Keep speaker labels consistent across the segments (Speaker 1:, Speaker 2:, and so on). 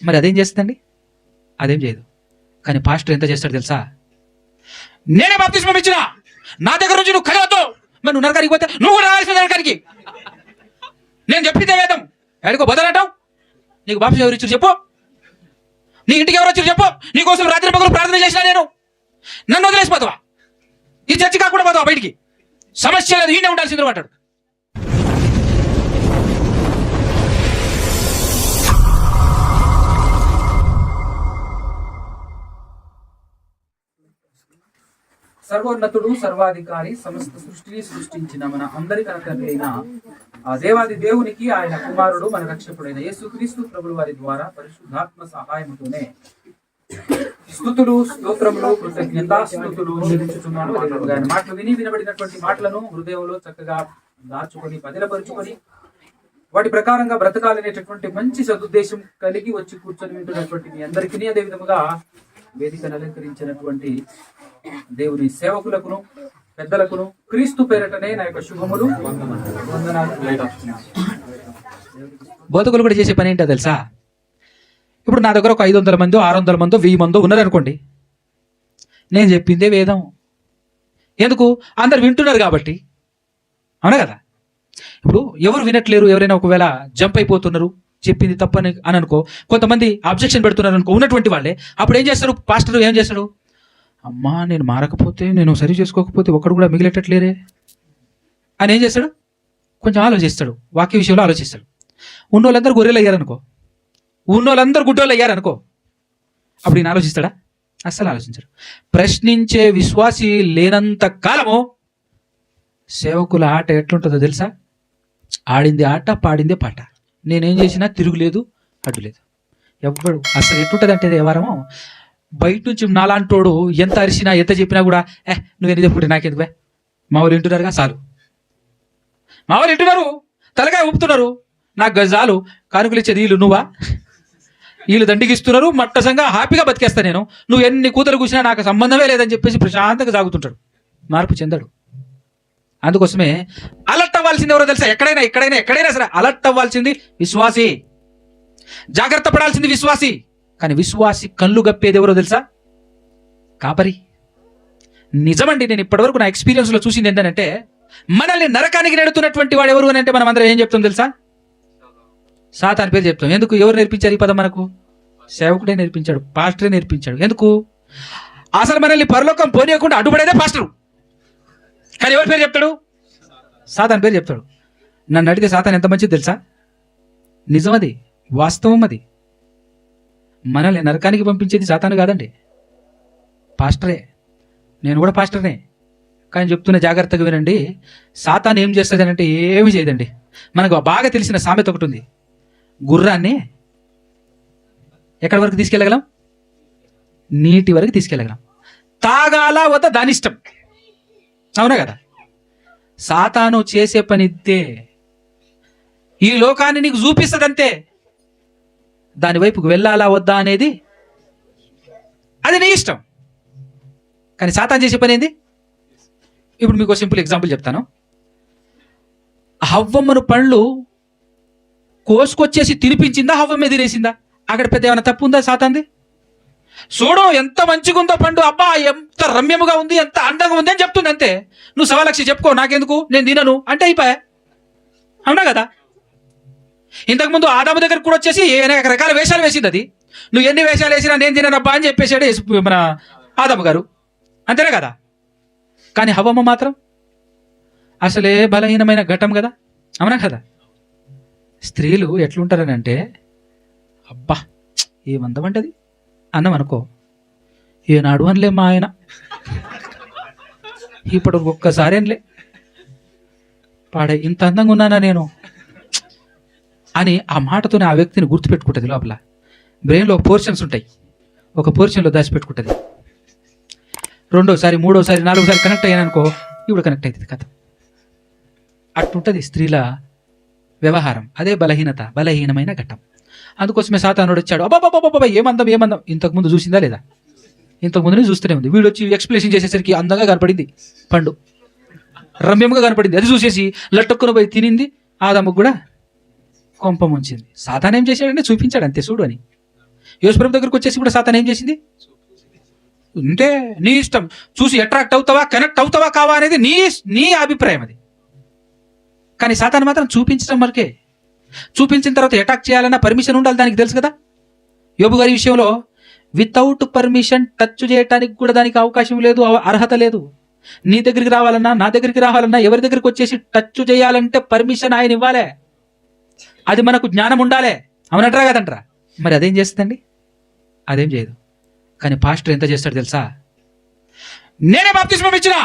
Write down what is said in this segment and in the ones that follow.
Speaker 1: మరి అదేం చేస్తుందండి? అదేం చేయదు. కానీ పాస్టర్ ఎంత చేస్తాడు తెలుసా? నేనే బాప్తిస్మం ఇచ్చిన, నా దగ్గర నుంచి నువ్వు కలవద్దు, మరి నువ్వు నరకానికి పోతే నువ్వు కూడా రావాల్సిన నరకానికి. నేను చెప్పిందే వేదం, ఎక్కడికో బదలంటావు. నీకు బాప్తిస్మం ఎవరు ఇచ్చారు చెప్పు? నీ ఇంటికి ఎవరు వచ్చారు చెప్పు? నీకోసం రాత్రి పగలు ప్రార్థన చేసినా నేను. నన్ను వదిలేసిపోతావా? ఈ చర్చి కాకుండా పోతావా బయటికి? సమస్య లేదు, ఈయనే ఉండాల్సింది అంటాడు.
Speaker 2: సర్వోన్నతుడు, సర్వాధికారి, సమస్త సృష్టిని సృష్టించిన మన అందరి తండ్రి అయిన ఆ దేవాది దేవునికి, ఆయన కుమారుడు మన రక్షకుడైన యేసుక్రీస్తు ప్రభుల వారి ద్వారా పరిశుద్ధాత్మ సహాయముతోనే స్తుతులు, స్తోత్రములు, కృతజ్ఞతాస్తుతులు చెల్లించుచున్నాను. ఆయన మాటలు విని వినబడినటువంటి మాటలను హృదయంలో చక్కగా దాచుకొని పదిలపరుచుకొని వాటి ప్రకారంగా బ్రతకాలనేటటువంటి మంచి సదుద్దేశం కలిగి వచ్చి కూర్చొని వింటున్నటువంటి మీ అందరికీ, అదే విధముగా వేదికను అలంకరించినటువంటి దేవుని సేవకులకును పెద్దలకును క్రీస్తు పేరటనే నా యొక్క శుభములు, వందనాలు.
Speaker 1: బోధకులు కూడా చేసే పని ఏంటో తెలుసా? ఇప్పుడు నా దగ్గర ఒక 500 మందో 600 మందో 1000 మందో ఉన్నారనుకోండి, నేను చెప్పిందే వేదం. ఎందుకు? అందరు వింటున్నారు కాబట్టి. అవునా కదా? ఇప్పుడు ఎవరు వినట్లేరు, ఎవరైనా ఒకవేళ జంప్ అయిపోతున్నారు, చెప్పింది తప్పని అని అనుకో, కొంతమంది అబ్జెక్షన్ పెడుతున్నారు అనుకో, ఉన్నటువంటి వాళ్ళే, అప్పుడు ఏం చేస్తారు? పాస్టర్ ఏం చేస్తాడు? అమ్మా నేను మారకపోతే, నేను సరి చేసుకోకపోతే ఒక్కడు కూడా మిగిలేటట్లేరే అని ఏం చేస్తాడు? కొంచెం ఆలోచిస్తాడు, వాక్య విషయంలో ఆలోచిస్తాడు. ఉన్నోళ్ళందరూ గొర్రెలు అయ్యారనుకో, ఉన్నోళ్ళందరూ గుడ్డోళ్ళు అయ్యారనుకో, అప్పుడు ఈయన ఆలోచిస్తాడా? అస్సలు ఆలోచించాడు. ప్రశ్నించే విశ్వాసి లేనంత కాలము సేవకుల ఆట ఎట్లుంటుందో తెలుసా? ఆడింది ఆట, పాడిందే పాట. నేనేం చేసినా తిరుగులేదు, అడ్డులేదు. ఎవ్వడు అసలు ఎట్లుంటుంది అంటే వ్యవహారము, బయట నుంచి నాలాంటోడు ఎంత అరిసినా ఎంత చెప్పినా కూడా నువ్వు ఎప్పుడు నాకెందుకు, మా వాళ్ళు వింటున్నారుగా చాలు, మా వాళ్ళు వింటున్నారు, తలకాయ ఊపుతున్నారు, నాకు గజాలు, కానుకలు ఇచ్చేది వీళ్ళు నువ్వా? వీళ్ళు దండిగిస్తున్నారు, మట్టసంగా హ్యాపీగా బతికేస్తా నేను, నువ్వు ఎన్ని కూతురు కూర్చున్నా నాకు సంబంధమే లేదని చెప్పేసి ప్రశాంతంగా సాగుతుంటాడు, మార్పు చెందడు. అందుకోసమే అలర్ట్ అవ్వాల్సింది ఎవరో తెలుసా? ఎక్కడైనా సరే అలర్ట్ అవ్వాల్సింది విశ్వాసి, జాగ్రత్త పడాల్సింది విశ్వాసి. కానీ విశ్వాసి కళ్ళు గప్పేది ఎవరో తెలుసా? కాపరి. నిజమండి, నేను ఇప్పటివరకు నా ఎక్స్పీరియన్స్ లో చూసింది ఏంటంటే, మనల్ని నరకానికి నెడుతున్నటువంటి వాడు ఎవరు అని అంటే మనం అందరం ఏం చెప్తాం తెలుసా? సాతాను పేరు చెప్తాం. ఎందుకు? ఎవరు నేర్పించారు ఈ పదం మనకు? సేవకుడే నేర్పించాడు, పాస్టరే నేర్పించాడు. ఎందుకు? అసలు మనల్ని పరలోకం పోనీయకుండా అడ్డుపడేదే పాస్టరు. కానీ ఎవరి పేరు చెప్తాడు? సాతాను పేరు చెప్తాడు. నన్ను అడిగితే సాతాను ఎంత మంచిది తెలుసా? నిజమది, వాస్తవం అది. మనల్ని నరకానికి పంపించేది సాతాను కాదండి, పాస్టరే. నేను కూడా పాస్టర్నే. కానీ చెప్తున్న జాగ్రత్తగా వినండి, సాతాను ఏం చేస్తుంది అంటే ఏమి చేయదండి. మనకు బాగా తెలిసిన సామెత ఒకటి ఉంది, గుర్రాన్ని ఎక్కడి వరకు తీసుకెళ్ళగలం? నీటి వరకు తీసుకెళ్ళగలం. తాగాల వద్ద దాని ఇష్టం. అవునా కదా? సాతాను చేసే పని ఇద్దే. ఈ లోకాన్ని నీకు చూపిస్తుందంతే, దాని వైపుకు వెళ్ళాలా వద్దా అనేది అది నీ ఇష్టం. కానీ సాతాను చేసే పని ఏంది? ఇప్పుడు మీకు సింపుల్ ఎగ్జాంపుల్ చెప్తాను. హవ్వమ్మను పండ్లు కోసుకొచ్చేసి తినిపించిందా, హవ్వమ్మే తినేసిందా? అక్కడ పెద్ద ఏమైనా తప్పు ఉందా సాతాంది? చూడు ఎంత మంచిగా ఉందో పండు, అబ్బా ఎంత రమ్యముగా ఉంది, ఎంత అందంగా ఉంది అని చెప్తుంది అంతే. నువ్వు 1,00,000 చెప్పుకో, నాకెందుకు, నేను తినను అంటే అయిపోయా. అవునా కదా? ఇంతకుముందు ఆదాము దగ్గర కూడా వచ్చేసి అనేక రకాల వేషాలు వేసింది అది. నువ్వు ఎన్ని వేషాలు వేసినా నేను తిననబ్బా అని చెప్పేసాడు మన ఆదాము గారు, అంతేనే కదా? కానీ హవ్వమ్మ మాత్రం అసలే బలహీనమైన ఘటం కదా. అవునా కదా? స్త్రీలు ఎట్లుంటారని అంటే, అబ్బా ఏమందమంటది అన్నం అనుకో, ఏనాడు అనలే మా ఆయన, ఇప్పుడు ఒక్కసారి అనలే, పాడే ఇంత అందంగా ఉన్నానా నేను అని ఆ మాటతోనే ఆ వ్యక్తిని గుర్తుపెట్టుకుంటుంది. లోపల బ్రెయిన్లో పోర్షన్స్ ఉంటాయి, ఒక పోర్షన్లో దాచిపెట్టుకుంటుంది. రెండోసారి, మూడోసారి, 4వసారి కనెక్ట్ అయ్యాననుకో, ఇప్పుడు కనెక్ట్ అవుతుంది కథ. అట్టుంటుంది స్త్రీల వ్యవహారం. అదే బలహీనత, బలహీనమైన ఘట్టం. అందుకోసమే సాతానుడు వచ్చాడు. అబ్బాబాబాబా ఏమందం, ఇంతకుముందు చూసిందా లేదా? ఇంతకుముందునే చూస్తూనే ఉంది. వీడు వచ్చి ఎక్స్ప్లెనేషన్ చేసేసరికి అందంగా కనపడింది పండు, రమ్యంగా కనపడింది. అది చూసేసి లట్టక్కున పోయి తినింది. ఆదాముకు కూడా కొంప ముంచింది. సాతాను ఏం చేశాడంటే చూపించాడు అంతే, చూడు అని. యేసుప్రభు దగ్గరికి వచ్చేసి కూడా సాతాను ఏం చేసింది? అంటే నీ ఇష్టం, చూసి అట్రాక్ట్ అవుతావా, కనెక్ట్ అవుతావా కావా అనేది నీ అభిప్రాయం అది. కానీ సాతాను మాత్రం చూపించడం వరకే. చూపించిన తర్వాత అటాక్ చేయాలన్నా పర్మిషన్ ఉండాలి, దానికి తెలుసు కదా. యోబు గారి విషయంలో వితౌట్ పర్మిషన్ టచ్ చేయడానికి కూడా దానికి అవకాశం లేదు, అర్హత లేదు. నీ దగ్గరికి రావాలన్నా, నా దగ్గరికి రావాలన్నా, ఎవరి దగ్గరికి వచ్చేసి టచ్ చేయాలంటే పర్మిషన్ ఆయన ఇవ్వాలే. అది మనకు జ్ఞానం ఉండాలే. అవునంటారా కదంటారా? మరి అదేం చేస్తుందండి? అదేం చేయదు. కానీ పాస్టర్ ఎంత చేస్తాడు తెలుసా? నేనే బాప్తిస్మం ఇచ్చిన,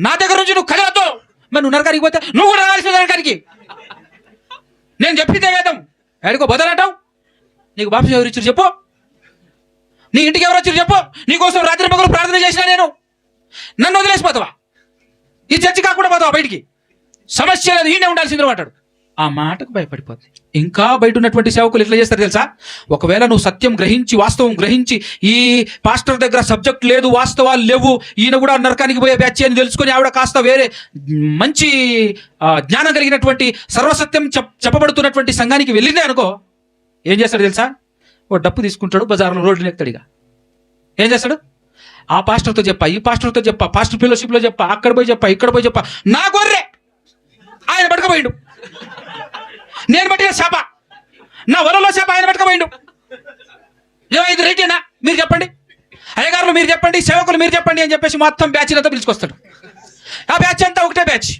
Speaker 1: నా దగ్గర నుంచి నువ్వు కదలతో. మరి నువ్వు నరకానికి పోతే నువ్వు కూడా రావాల్సిన నరకానికి. నేను చెప్పిందే వేదం, ఎక్కడికో బదలంటావు. నీకు బాప్తిస్మం ఎవరు ఇచ్చారు చెప్పు? నీ ఇంటికి ఎవరు వచ్చారు చెప్పు? నీకోసం రాత్రి పగలు ప్రార్థన చేసినా నేను. నన్ను వదిలేసిపోతావా? ఈ చర్చి కాకుండా పోతావా బయటికి? సమస్య లేదు, ఈయనే ఉండాల్సింది అంటాడు. ఆ మాటకు భయపడిపోతుంది. ఇంకా బయట ఉన్నటువంటి సేవకులు ఎట్లా చేస్తారు తెలుసా? ఒకవేళ నువ్వు సత్యం గ్రహించి, వాస్తవం గ్రహించి, ఈ పాస్టర్ దగ్గర సబ్జెక్ట్ లేదు, వాస్తవాలు లేవు, ఈయన కూడా నరకానికి పోయే బ్యాచ్ అని తెలుసుకొని ఆవిడ కాస్త వేరే మంచి జ్ఞానం కలిగినటువంటి సర్వసత్యం చెప్పబడుతున్నటువంటి సంఘానికి వెళ్ళిందే అనుకో, ఏం చేస్తాడు తెలుసా? ఓ డప్పు తీసుకుంటాడు, బజార్లో రోడ్లు ఎక్కుతాడు. ఇక ఏం చేస్తాడు? ఆ పాస్టర్తో చెప్పా, ఈ పాస్టర్తో చెప్పా, పాస్టర్ ఫెలోషిప్లో చెప్పా, అక్కడ పోయి చెప్పా, ఇక్కడ పోయి చెప్పా, నా గొర్రె ఆయన పట్టుకపోయిండు, నేను పట్టిన చేప, నా వలలో చేప ఆయన పట్టుకపోయిండు. ఇది రైటేనా? మీరు చెప్పండి, అయ్యగారులు మీరు చెప్పండి, సేవకులు మీరు చెప్పండి అని చెప్పేసి మొత్తం బ్యాచ్ అంతా పిలుచుకొస్తాడు. ఆ బ్యాచ్ అంతా ఒకటే బ్యాచ్.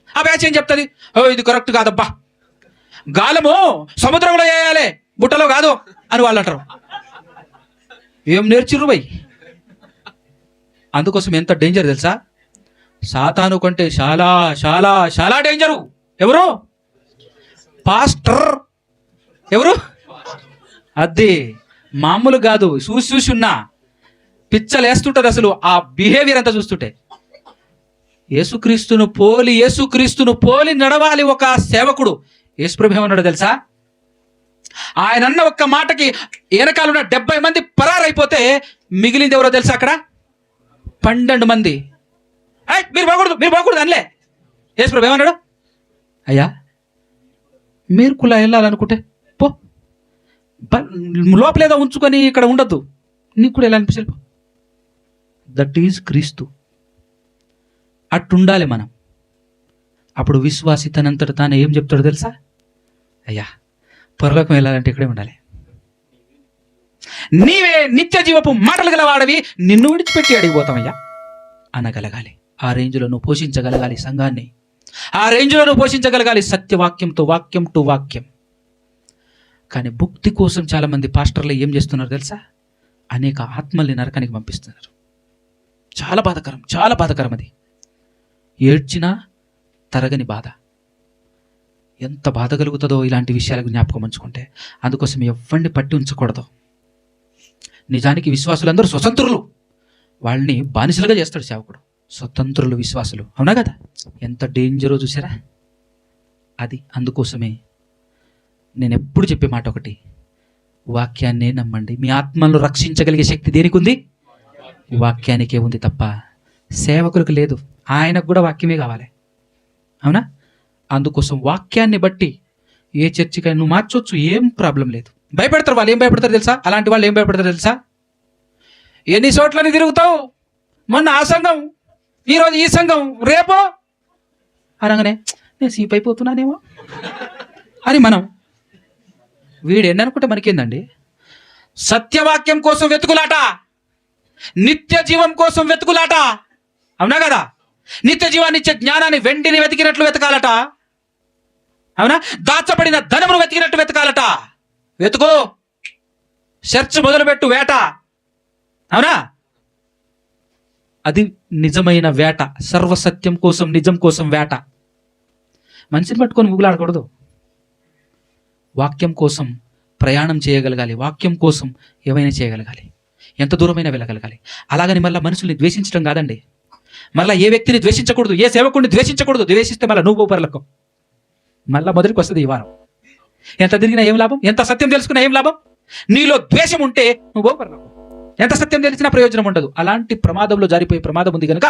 Speaker 1: ఆ బ్యాచ్ ఏం చెప్తుంది? ఓ ఇది కరెక్ట్ కాదబ్బా, గాలము సముద్రంలో వేయాలి, బుట్టలో కాదు అని వాళ్ళు అంటారు. ఏం నేర్చిర్రు బై? అందుకోసం ఎంత డేంజర్ తెలుసా? సాతాను కంటే చాలా చాలా చాలా డేంజరు ఎవరు? పాస్టర్. ఎవరు? అది మామూలు కాదు. చూసి ఉన్నా పిచ్చలేస్తుంటది అసలు ఆ బిహేవియర్ అంతా చూస్తుంటే. యేసుక్రీస్తును పోలి నడవాలి ఒక సేవకుడు. యేసుప్రభు ఏమన్నాడు తెలుసా? ఆయన అన్న ఒక్క మాటకి వెనకాలన్న 70 మంది పరారైపోతే మిగిలింది ఎవరో తెలుసా? అక్కడ 12 మంది. మీరు పోకూడదు అనలే. యేసుప్రభు ఏమన్నాడు? అయ్యా మీరు కులా వెళ్ళాలనుకుంటే పో, లోపలేదో ఉంచుకొని ఇక్కడ ఉండద్దు, నీకు కూడా వెళ్ళాలనిపిస్తే పో. దట్ ఈజ్ క్రీస్తు. అట్టుండాలి మనం. అప్పుడు విశ్వాసి తనంతట తాను ఏం చెప్తాడో తెలుసా? అయ్యా పరలోకం వెళ్ళాలంటే ఇక్కడే ఉండాలి, నీవే నిత్య జీవపు మాటలు గలవాడవి, నిన్ను విడిచిపెట్టి అడిగిపోతామయ్యా అనగలగాలి. ఆ రేంజ్లో నువ్వు పోషించగలగాలి సంఘాన్ని. ఆ రేంజ్లో నువ్వు పోషించగలగాలి సత్యవాక్యంతో, వాక్యం టు వాక్యం. కానీ భక్తి కోసం చాలా మంది పాస్టర్లు ఏం చేస్తున్నారు తెలుసా? అనేక ఆత్మల్ని నరకానికి పంపిస్తున్నారు. చాలా బాధకరం అది. ఏడ్చినా తరగని బాధ. ఎంత బాధ కలుగుతుందో ఇలాంటి విషయాలకు జ్ఞాపకం ఉంచుకుంటే. అందుకోసం ఎవరిని పట్టి ఉంచకూడదు. నిజానికి విశ్వాసులందరూ స్వతంత్రులు, వాళ్ళని బానిసలుగా చేస్తాడు సేవకుడు. స్వతంత్రులు విశ్వాసులు, అవునా కదా? ఎంత డేంజరో చూసారా అది. అందుకోసమే నేను ఎప్పుడు చెప్పే మాట ఒకటి, వాక్యాన్నే నమ్మండి. మీ ఆత్మలను రక్షించగలిగే శక్తి దేనికి ఉంది? వాక్యానికే ఉంది తప్ప సేవకులకు లేదు. ఆయనకు కూడా వాక్యమే కావాలి, అవునా? అందుకోసం వాక్యాన్ని బట్టి ఏ చర్చికైనా నువ్వు మార్చొచ్చు, ఏం ప్రాబ్లం లేదు. భయపెడతారు వాళ్ళు. ఏం భయపడతారు తెలుసా? అలాంటి వాళ్ళు ఏం భయపడతారు తెలుసా? ఎన్ని చోట్లని తిరుగుతావు, మొన్న ఆ సంఘం, ఈరోజు ఈ సంఘం, రేపో అనగానే నేను సీప్ అయిపోతున్నానేమో అని మనం. వీడు ఎన్ననుకుంటే మనకేందండి? సత్యవాక్యం కోసం వెతుకులాట, నిత్య జీవం కోసం వెతుకులాట, అవునా కదా? నిత్య జీవాన్ని ఇచ్చే జ్ఞానాన్ని వెండిని వెతికినట్లు వెతకాలట, అవునా? దాచబడిన ధనమును వెతికినట్టు వెతకాలట. వెతుకో, సెర్చ్ మొదలుపెట్టు, వేట, అవునా? అది నిజమైన వేట. సర్వసత్యం కోసం, నిజం కోసం వేట. మనిషిని పట్టుకొని ఊగులాడకూడదు. వాక్యం కోసం ప్రయాణం చేయగలగాలి, వాక్యం కోసం ఏమైనా చేయగలగాలి, ఎంత దూరమైనా వెళ్ళగలగాలి. అలాగని మళ్ళీ మనుషుల్ని ద్వేషించడం కాదండి. మళ్ళీ ఏ వ్యక్తిని ద్వేషించకూడదు, ఏ సేవకుడిని ద్వేషించకూడదు. ద్వేషిస్తే మళ్ళీ నువ్వు పరలోకం మళ్ళీ మొదటికి వస్తుంది ఈ వారం. ఎంత తిరిగినా ఏం లాభం? ఎంత సత్యం తెలుసుకున్నా ఏం లాభం? నీలో ద్వేషం ఉంటే నువ్వు పరలోకం. ఎంత సత్యం తెలిసినా ప్రయోజనం ఉండదు. అలాంటి ప్రమాదంలో జారిపోయే ప్రమాదం ఉంది కనుక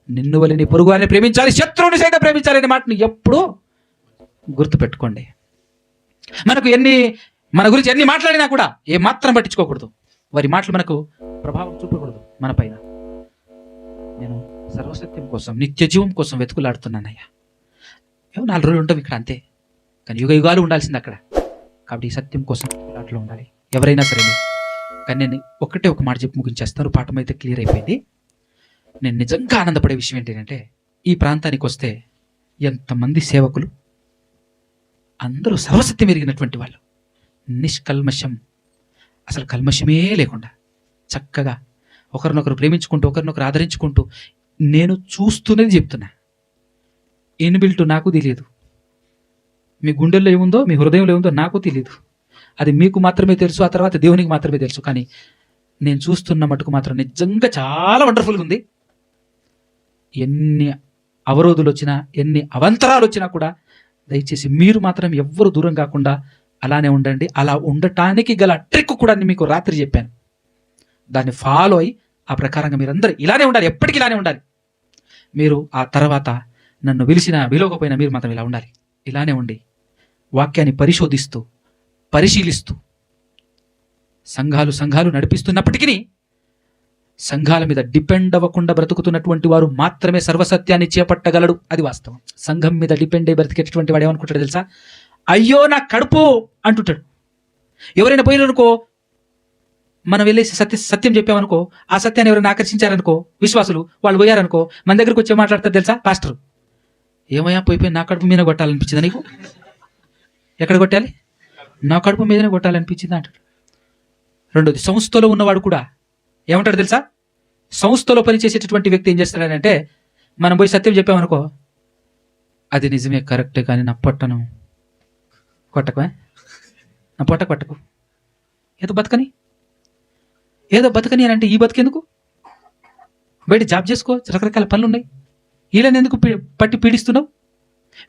Speaker 1: నిన్ను వలె నీ పొరుగు వారిని ప్రేమించాలి, శత్రువుని సైతం ప్రేమించాలి అనే మాటను ఎప్పుడూ గుర్తుపెట్టుకోండి. మనకు ఎన్ని మన గురించి ఎన్ని మాట్లాడినా కూడా ఏ మాత్రం పట్టించుకోకూడదు. వారి మాటలు మనకు ప్రభావం చూపకూడదు మన పైన. నేను సర్వసత్యం కోసం, నిత్య జీవం కోసం వెతుకులాడుతున్నానయ్యా. ఏమో 4 రోజులు ఉంటాం ఇక్కడ అంతే, కానీ యుగ యుగాలు ఉండాల్సింది అక్కడ. కాబట్టి ఈ సత్యం కోసం వెతుకులాటలో ఉండాలి ఎవరైనా సరే. కానీ నేను ఒకటే ఒక మాట చెప్పి ముగించేస్తాను. పాఠం అయితే క్లియర్ అయిపోయింది. నేను నిజంగా ఆనందపడే విషయం ఏంటంటే, ఈ ప్రాంతానికి వస్తే ఎంతమంది సేవకులు, అందరూ సర్వసత్యం ఎరిగినటువంటి వాళ్ళు, నిష్కల్మషం, అసలు కల్మషమే లేకుండా చక్కగా ఒకరినొకరు ప్రేమించుకుంటూ, ఒకరినొకరు ఆదరించుకుంటూ, నేను చూస్తున్నది చెప్తున్నా. ఇన్బిల్ట్ నాకు తెలియదు, మీ గుండెల్లో ఏముందో, మీ హృదయంలో ఏముందో నాకు తెలియదు. అది మీకు మాత్రమే తెలుసు, ఆ తర్వాత దేవునికి మాత్రమే తెలుసు. కానీ నేను చూస్తున్న మటుకు మాత్రం నిజంగా చాలా వండర్ఫుల్గా ఉంది. ఎన్ని అవరోధులు వచ్చినా, ఎన్ని అవంతరాలు వచ్చినా కూడా దయచేసి మీరు మాత్రం ఎవ్వరు దూరం కాకుండా అలానే ఉండండి. అలా ఉండటానికి గల ట్రిక్ కూడా నేను మీకు రాత్రి చెప్పాను. దాన్ని ఫాలో అయ్యి ఆ ప్రకారంగా మీరందరూ ఇలానే ఉండాలి, ఎప్పటికీ ఇలానే ఉండాలి. మీరు ఆ తర్వాత నన్ను విలువకపోయినా మీరు మాత్రం ఇలా ఉండాలి. ఇలానే ఉండి వాక్యాన్ని పరిశోధిస్తూ, పరిశీలిస్తూ, సంఘాలు నడిపిస్తున్నప్పటికీ సంఘాల మీద డిపెండ్ అవ్వకుండా బ్రతుకుతున్నటువంటి వారు మాత్రమే సర్వసత్యాన్ని చేపట్టగలడు. అది వాస్తవం. సంఘం మీద డిపెండ్ అయ్యి బ్రతికేటటువంటి వాడు ఏమనుకుంటాడు తెలుసా? అయ్యో నా కడుపు అంటుంటాడు. ఎవరైనా పోయిననుకో, మనం వెళ్ళేసి సత్యం చెప్పామనుకో, ఆ సత్యాన్ని ఎవరైనా ఆకర్షించారనుకో, విశ్వాసులు వాళ్ళు పోయారనుకో, మన దగ్గరికి వచ్చి మాట్లాడతారు తెలుసా? పాస్టర్, ఏమయ్యా పోయిపోయి నా కడుపు మీద కొట్టాలనిపించిందా నీకు? ఎక్కడ కొట్టాలి? నా కడుపు మీదనే కొట్టాలనిపించింది అంటాడు. రెండోది, సంస్థలో ఉన్నవాడు కూడా ఏమంటాడు తెలుసా? సంస్థలో పనిచేసేటటువంటి వ్యక్తి ఏం చేస్తాడంటే, మనం పోయి సత్యం చెప్పామనుకో, అది నిజమే, కరెక్టే, కానీ నా పొట్టను కొట్టకు, నా పొట్ట కొట్టకు, ఏదో బతకని అని అంటే, ఈ బతికెందుకు? బయట జాబ్ చేసుకో, రకరకాల పనులు ఉన్నాయి. వీళ్ళని ఎందుకు పట్టి పీడిస్తున్నావు?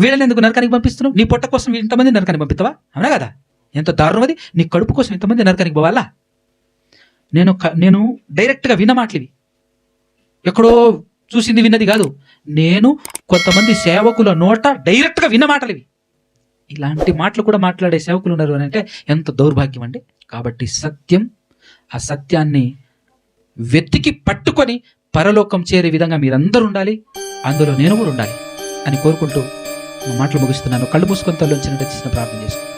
Speaker 1: వీళ్ళని ఎందుకు నరకానికి పంపిస్తున్నావు? నీ పొట్ట కోసం ఇంతమంది నరకానికి పంపిస్తావా? అవునా కదా? ఎంత దారుణం అది! నీ కడుపు కోసం ఇంతమంది నరకానికి పోవాలా? నేను డైరెక్ట్గా విన్న మాటలు ఇవి, ఎక్కడో చూసింది విన్నది కాదు. నేను కొంతమంది సేవకుల నోట డైరెక్ట్గా విన్న మాటలు ఇవి. ఇలాంటి మాటలు కూడా మాట్లాడే సేవకులు ఉన్నారు అని అంటే ఎంత దౌర్భాగ్యం అండి. కాబట్టి సత్యం, ఆ సత్యాన్ని వెతికి పట్టుకొని పరలోకం చేరే విధంగా మీరందరూ ఉండాలి, అందులో నేను కూడా ఉండాలి అని కోరుకుంటూ మాటలు ముగిస్తున్నాను. కళ్ళు మూసుకొని తల్లోంచి చిన్న ప్రార్థన చేస్తున్నాను.